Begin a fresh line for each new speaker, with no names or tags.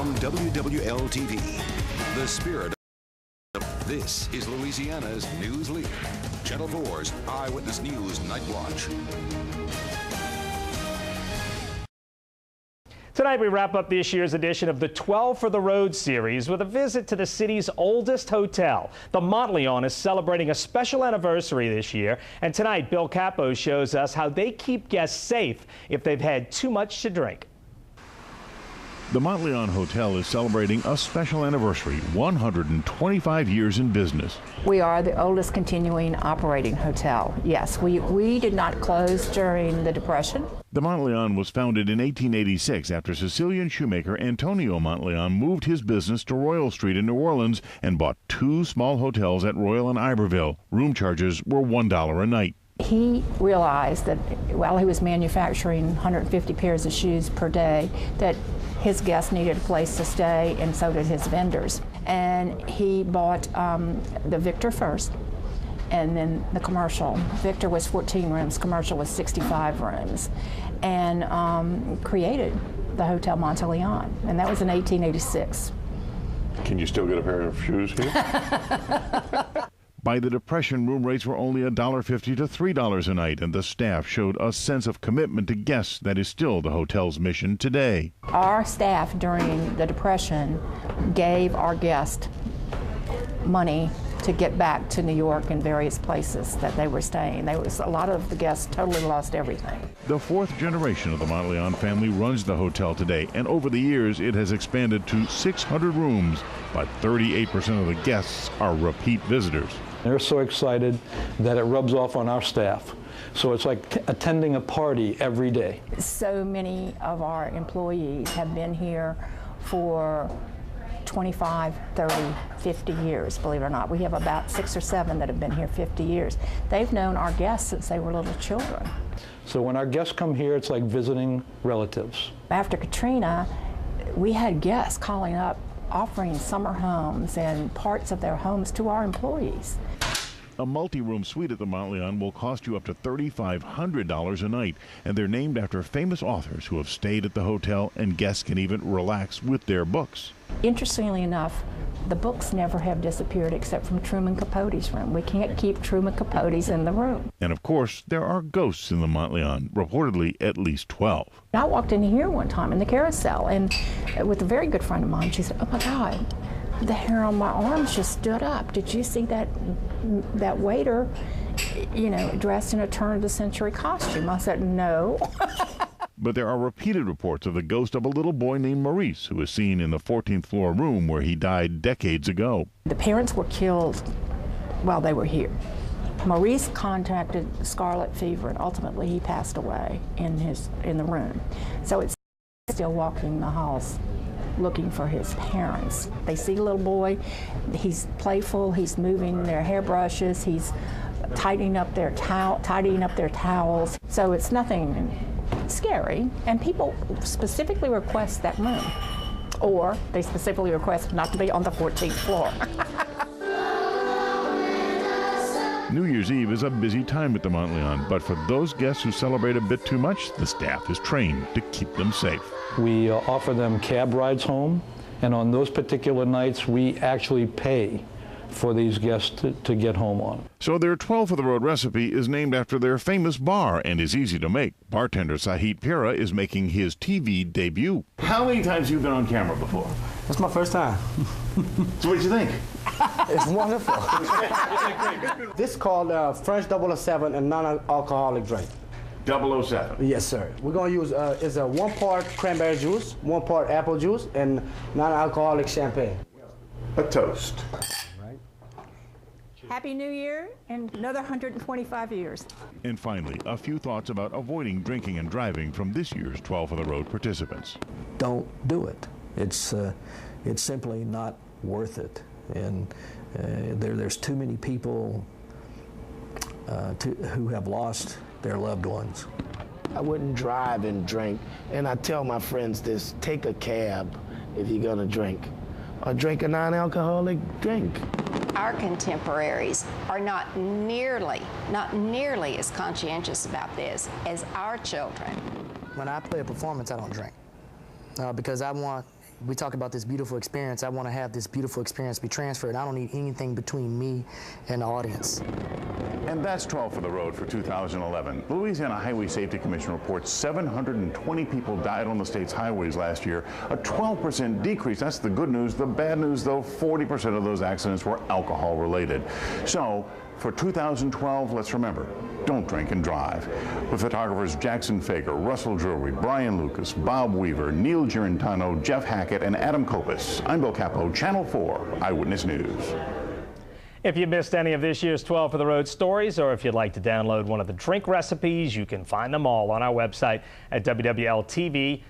from WWL-TV. The spirit of this is Louisiana's news leader. Channel 4's Eyewitness News Night Watch.
Tonight we wrap up this year's edition of the 12 for the Road series with a visit to the city's oldest hotel. The Monteleone is celebrating a special anniversary this year, and tonight Bill Capo shows us how they keep guests safe if they've had too much to drink.
The Monteleone Hotel is celebrating a special anniversary, 125 years in business.
We are the oldest continuing operating hotel. Yes, we did not close during the Depression.
The Monteleone was founded in 1886 after Sicilian shoemaker Antonio Monteleone moved his business to Royal Street in New Orleans and bought two small hotels at Royal and Iberville. Room charges were $1 a night.
He realized that while he was manufacturing 150 pairs of shoes per day, that his guests needed a place to stay, and so did his vendors. And he bought the Victor first, and then the Commercial. Victor was 14 rooms, Commercial was 65 rooms, and created the Hotel Monteleone, and that was in 1886.
Can you still get a pair of shoes here?
By the Depression, room rates were only $1.50 to $3 a night, and the staff showed a sense of commitment to guests that is still the hotel's mission today.
Our staff during the Depression gave our guests money to get back to New York and various places that they were staying. A lot of the guests totally lost everything.
The fourth generation of the Monteleone family runs the hotel today, and over the years it has expanded to 600 rooms, but 38% of the guests are repeat visitors.
They're so excited that it rubs off on our staff. So it's like attending a party every day.
So many of our employees have been here for 25, 30, 50 years, believe it or not. We have about 6 or 7 that have been here 50 years. They've known our guests since they were little children.
So when our guests come here, it's like visiting relatives.
After Katrina, we had guests calling up offering summer homes and parts of their homes to our employees.
A multi-room suite at the Monteleone will cost you up to $3,500 a night, and they're named after famous authors who have stayed at the hotel, and guests can even relax with their books.
Interestingly enough, the books never have disappeared except from Truman Capote's room. We can't keep Truman Capote's in the room.
And of course, there are ghosts in the Monteleone, reportedly at least 12.
I walked in here one time in the carousel, and with a very good friend of mine, she said, "Oh my God, the hair on my arms just stood up. Did you see that waiter, you know, dressed in a turn-of-the-century costume?" I said, "No."
But there are repeated reports of the ghost of a little boy named Maurice, who was seen in the 14th floor room where he died decades ago.
The parents were killed while they were here. Maurice contracted scarlet fever, and ultimately he passed away in the room. So it's still walking the halls looking for his parents. They see a little boy, he's playful, he's moving their hairbrushes, he's tidying up their towels. So it's nothing scary, and people specifically request that room, or they specifically request not to be on the 14th floor.
New Year's Eve is a busy time at the Monteleone, but for those guests who celebrate a bit too much, the staff is trained to keep them safe.
We offer them cab rides home, and on those particular nights, we actually pay for these guests to get home on.
So their 12 for the Road recipe is named after their famous bar and is easy to make. Bartender Sahit Pira is making his TV debut. How many times have you been on camera before?
That's my first time.
So what did you think?
It's wonderful. This is called French 007, a non-alcoholic drink.
007?
Yes, sir. We're going to use it's a 1 part cranberry juice, 1 part apple juice, and non-alcoholic champagne.
A toast.
Happy New Year and another 125 years.
And finally, a few thoughts about avoiding drinking and driving from this year's 12 for the Road participants.
Don't do it. It's simply not worth it. And there's too many people who have lost their loved ones.
I wouldn't drive and drink, and I tell my friends this: take a cab if you're gonna drink, or drink a non-alcoholic drink.
Our contemporaries are not nearly as conscientious about this as our children.
When I play a performance, I don't drink because I want
We talk about this beautiful experience. I want to have this beautiful experience be transferred. I don't need anything between me and the audience.
And that's 12 for the road for 2011. The Louisiana Highway Safety Commission reports 720 people died on the state's highways last year, a 12% decrease. That's the good news. The bad news, though, 40% of those accidents were alcohol related. So for 2012, let's remember, don't drink and drive. With photographers Jackson Fager, Russell Drury, Brian Lucas, Bob Weaver, Neil Girantano, Jeff Hackett, and Adam Kopis, I'm Bill Capo, Channel 4 Eyewitness News.
If you missed any of this year's 12 for the Road stories, or if you'd like to download one of the drink recipes, you can find them all on our website at WWLTV.com.